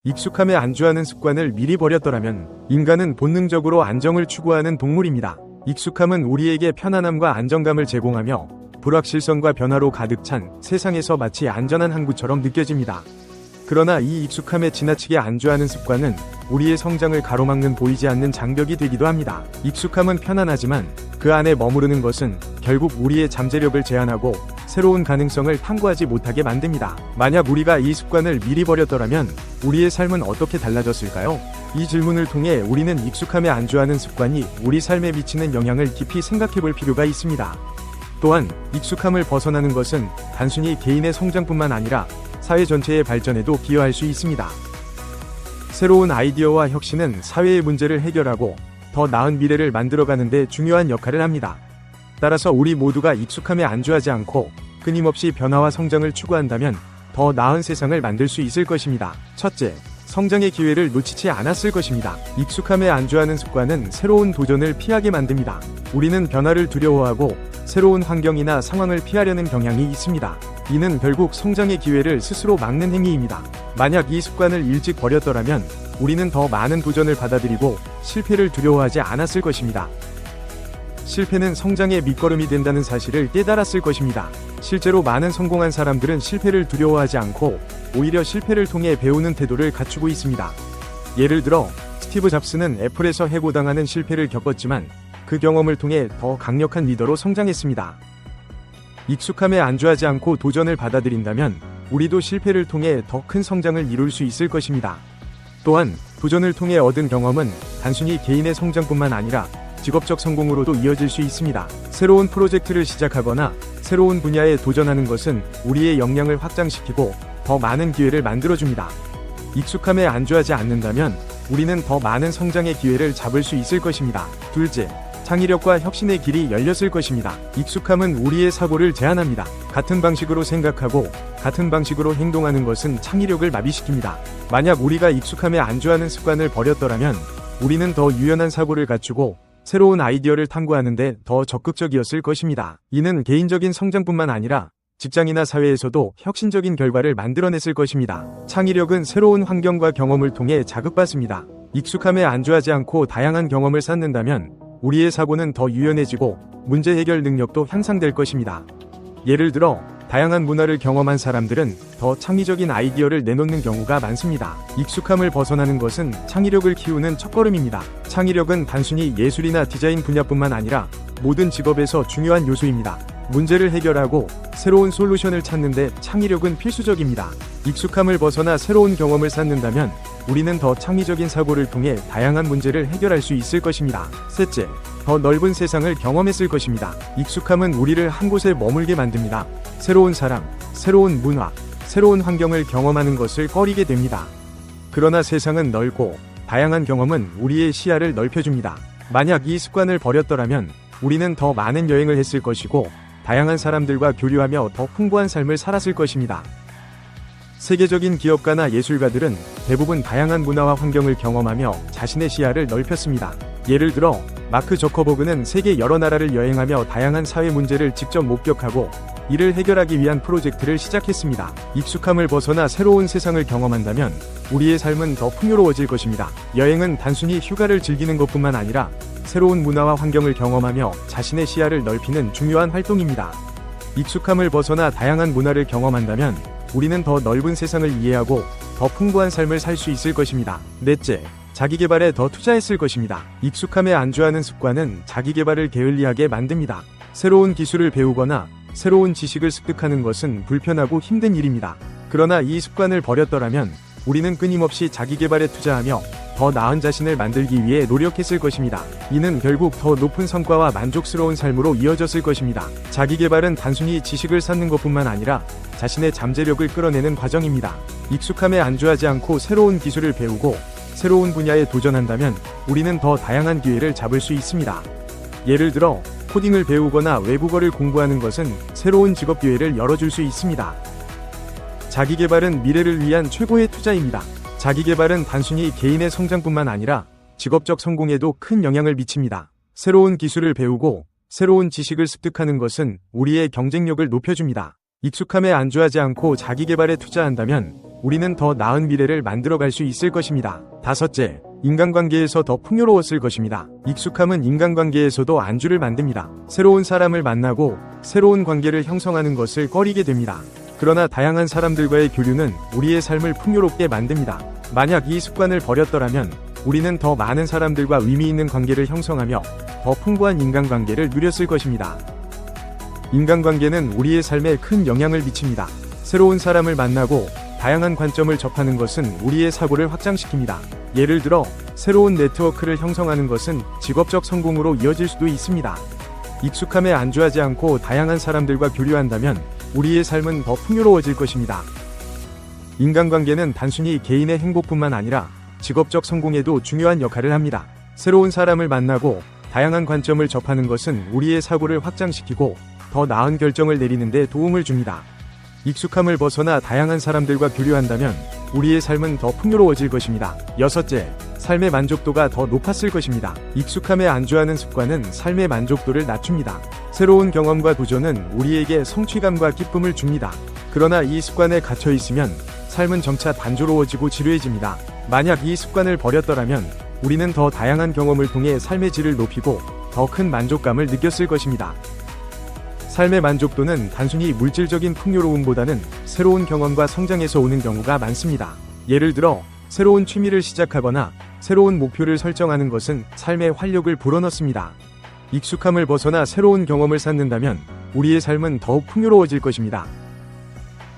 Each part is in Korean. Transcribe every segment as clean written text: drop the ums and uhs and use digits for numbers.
익숙함에 안주하는 습관을 미리 버렸더라면 인간은 본능적으로 안정을 추구하는 동물입니다. 익숙함은 우리에게 편안함과 안정감을 제공하며 불확실성과 변화로 가득 찬 세상에서 마치 안전한 항구처럼 느껴집니다. 그러나 이 익숙함에 지나치게 안주하는 습관은 우리의 성장을 가로막는 보이지 않는 장벽이 되기도 합니다. 익숙함은 편안하지만 그 안에 머무르는 것은 결국 우리의 잠재력을 제한하고 새로운 가능성을 탐구하지 못하게 만듭니다. 만약 우리가 이 습관을 미리 버렸더라면 우리의 삶은 어떻게 달라졌을까요? 이 질문을 통해 우리는 익숙함에 안주하는 습관이 우리 삶에 미치는 영향을 깊이 생각해볼 필요가 있습니다. 또한 익숙함을 벗어나는 것은 단순히 개인의 성장뿐만 아니라 사회 전체의 발전에도 기여할 수 있습니다. 새로운 아이디어와 혁신은 사회의 문제를 해결하고 더 나은 미래를 만들어가는 데 중요한 역할을 합니다. 따라서 우리 모두가 익숙함에 안주하지 않고 끊임없이 변화와 성장을 추구한다면 더 나은 세상을 만들 수 있을 것입니다. 첫째, 성장의 기회를 놓치지 않았을 것입니다. 익숙함에 안주하는 습관은 새로운 도전을 피하게 만듭니다. 우리는 변화를 두려워하고 새로운 환경이나 상황을 피하려는 경향이 있습니다. 이는 결국 성장의 기회를 스스로 막는 행위입니다. 만약 이 습관을 일찍 버렸더라면 우리는 더 많은 도전을 받아들이고 실패를 두려워하지 않았을 것입니다. 실패는 성장의 밑거름이 된다는 사실을 깨달았을 것입니다. 실제로 많은 성공한 사람들은 실패를 두려워하지 않고 오히려 실패를 통해 배우는 태도를 갖추고 있습니다. 예를 들어 스티브 잡스는 애플에서 해고당하는 실패를 겪었지만 그 경험을 통해 더 강력한 리더로 성장했습니다. 익숙함에 안주하지 않고 도전을 받아들인다면 우리도 실패를 통해 더 큰 성장을 이룰 수 있을 것입니다. 또한 도전을 통해 얻은 경험은 단순히 개인의 성장뿐만 아니라 직업적 성공으로도 이어질 수 있습니다. 새로운 프로젝트를 시작하거나 새로운 분야에 도전하는 것은 우리의 역량을 확장시키고 더 많은 기회를 만들어줍니다. 익숙함에 안주하지 않는다면 우리는 더 많은 성장의 기회를 잡을 수 있을 것입니다. 둘째, 창의력과 혁신의 길이 열렸을 것입니다. 익숙함은 우리의 사고를 제한합니다. 같은 방식으로 생각하고 같은 방식으로 행동하는 것은 창의력을 마비시킵니다. 만약 우리가 익숙함에 안주하는 습관을 버렸더라면 우리는 더 유연한 사고를 갖추고 새로운 아이디어를 탐구하는데 더 적극적이었을 것입니다. 이는 개인적인 성장뿐만 아니라 직장이나 사회에서도 혁신적인 결과를 만들어냈을 것입니다. 창의력은 새로운 환경과 경험을 통해 자극받습니다. 익숙함에 안주하지 않고 다양한 경험을 쌓는다면 우리의 사고는 더 유연해지고 문제 해결 능력도 향상될 것입니다. 예를 들어 다양한 문화를 경험한 사람들은 더 창의적인 아이디어를 내놓는 경우가 많습니다. 익숙함을 벗어나는 것은 창의력을 키우는 첫걸음입니다. 창의력은 단순히 예술이나 디자인 분야뿐만 아니라 모든 직업에서 중요한 요소입니다. 문제를 해결하고 새로운 솔루션을 찾는데 창의력은 필수적입니다. 익숙함을 벗어나 새로운 경험을 쌓는다면 우리는 더 창의적인 사고를 통해 다양한 문제를 해결할 수 있을 것입니다. 셋째, 더 넓은 세상을 경험했을 것입니다. 익숙함은 우리를 한 곳에 머물게 만듭니다. 새로운 사람, 새로운 문화, 새로운 환경을 경험하는 것을 꺼리게 됩니다. 그러나 세상은 넓고 다양한 경험은 우리의 시야를 넓혀줍니다. 만약 이 습관을 버렸더라면 우리는 더 많은 여행을 했을 것이고 다양한 사람들과 교류하며 더 풍부한 삶을 살았을 것입니다. 세계적인 기업가나 예술가들은 대부분 다양한 문화와 환경을 경험하며 자신의 시야를 넓혔습니다. 예를 들어 마크 저커버그는 세계 여러 나라를 여행하며 다양한 사회 문제를 직접 목격하고 이를 해결하기 위한 프로젝트를 시작했습니다. 익숙함을 벗어나 새로운 세상을 경험한다면 우리의 삶은 더 풍요로워질 것입니다. 여행은 단순히 휴가를 즐기는 것뿐만 아니라 새로운 문화와 환경을 경험하며 자신의 시야를 넓히는 중요한 활동입니다. 익숙함을 벗어나 다양한 문화를 경험한다면 우리는 더 넓은 세상을 이해하고 더 풍부한 삶을 살 수 있을 것입니다. 넷째, 자기개발에 더 투자했을 것입니다. 익숙함에 안주하는 습관은 자기개발을 게을리하게 만듭니다. 새로운 기술을 배우거나 새로운 지식을 습득하는 것은 불편하고 힘든 일입니다. 그러나 이 습관을 버렸더라면 우리는 끊임없이 자기개발에 투자하며 더 나은 자신을 만들기 위해 노력했을 것입니다. 이는 결국 더 높은 성과와 만족스러운 삶으로 이어졌을 것입니다. 자기개발은 단순히 지식을 쌓는 것뿐만 아니라 자신의 잠재력을 끌어내는 과정입니다. 익숙함에 안주하지 않고 새로운 기술을 배우고 새로운 분야에 도전한다면 우리는 더 다양한 기회를 잡을 수 있습니다. 예를 들어 코딩을 배우거나 외국어를 공부하는 것은 새로운 직업 기회를 열어줄 수 있습니다. 자기개발은 미래를 위한 최고의 투자입니다. 자기개발은 단순히 개인의 성장뿐만 아니라 직업적 성공에도 큰 영향을 미칩니다. 새로운 기술을 배우고 새로운 지식을 습득하는 것은 우리의 경쟁력을 높여줍니다. 익숙함에 안주하지 않고 자기개발에 투자한다면 우리는 더 나은 미래를 만들어갈 수 있을 것입니다. 다섯째, 인간관계에서 더 풍요로웠을 것입니다. 익숙함은 인간관계에서도 안주를 만듭니다. 새로운 사람을 만나고 새로운 관계를 형성하는 것을 꺼리게 됩니다. 그러나 다양한 사람들과의 교류는 우리의 삶을 풍요롭게 만듭니다. 만약 이 습관을 버렸더라면 우리는 더 많은 사람들과 의미 있는 관계를 형성하며 더 풍부한 인간관계를 누렸을 것입니다. 인간관계는 우리의 삶에 큰 영향을 미칩니다. 새로운 사람을 만나고 다양한 관점을 접하는 것은 우리의 사고를 확장시킵니다. 예를 들어 새로운 네트워크를 형성하는 것은 직업적 성공으로 이어질 수도 있습니다. 익숙함에 안주하지 않고 다양한 사람들과 교류한다면 우리의 삶은 더 풍요로워질 것입니다. 인간관계는 단순히 개인의 행복뿐만 아니라 직업적 성공에도 중요한 역할을 합니다. 새로운 사람을 만나고 다양한 관점을 접하는 것은 우리의 사고를 확장시키고 더 나은 결정을 내리는 데 도움을 줍니다. 익숙함을 벗어나 다양한 사람들과 교류한다면 우리의 삶은 더 풍요로워질 것입니다. 여섯째, 삶의 만족도가 더 높았을 것입니다. 익숙함에 안주하는 습관은 삶의 만족도를 낮춥니다. 새로운 경험과 도전은 우리에게 성취감과 기쁨을 줍니다. 그러나 이 습관에 갇혀 있으면 삶은 점차 단조로워지고 지루해집니다. 만약 이 습관을 버렸더라면 우리는 더 다양한 경험을 통해 삶의 질을 높이고 더 큰 만족감을 느꼈을 것입니다. 삶의 만족도는 단순히 물질적인 풍요로움보다는 새로운 경험과 성장에서 오는 경우가 많습니다. 예를 들어 새로운 취미를 시작하거나 새로운 목표를 설정하는 것은 삶의 활력을 불어넣습니다. 익숙함을 벗어나 새로운 경험을 쌓는다면 우리의 삶은 더욱 풍요로워질 것입니다.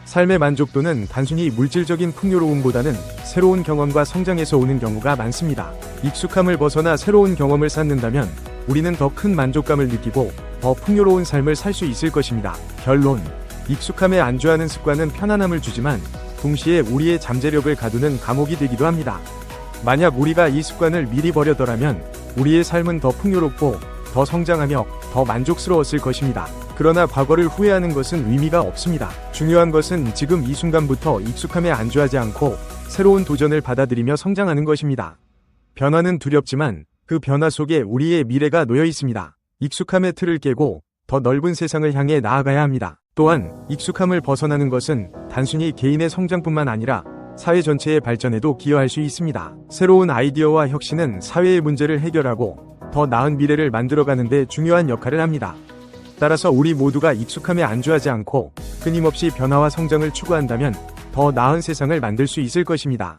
삶의 만족도는 단순히 물질적인 풍요로움보다는 새로운 경험과 성장에서 오는 경우가 많습니다. 익숙함을 벗어나 새로운 경험을 쌓는다면 우리는 더 큰 만족감을 느끼고 더 풍요로운 삶을 살 수 있을 것입니다. 결론, 익숙함에 안주하는 습관은 편안함을 주지만 동시에 우리의 잠재력을 가두는 감옥이 되기도 합니다. 만약 우리가 이 습관을 미리 버렸더라면 우리의 삶은 더 풍요롭고 더 성장하며 더 만족스러웠을 것입니다. 그러나 과거를 후회하는 것은 의미가 없습니다. 중요한 것은 지금 이 순간부터 익숙함에 안주하지 않고 새로운 도전을 받아들이며 성장하는 것입니다. 변화는 두렵지만 그 변화 속에 우리의 미래가 놓여 있습니다. 익숙함의 틀을 깨고 더 넓은 세상을 향해 나아가야 합니다. 또한 익숙함을 벗어나는 것은 단순히 개인의 성장뿐만 아니라 사회 전체의 발전에도 기여할 수 있습니다. 새로운 아이디어와 혁신은 사회의 문제를 해결하고 더 나은 미래를 만들어가는 데 중요한 역할을 합니다. 따라서 우리 모두가 익숙함에 안주하지 않고 끊임없이 변화와 성장을 추구한다면 더 나은 세상을 만들 수 있을 것입니다.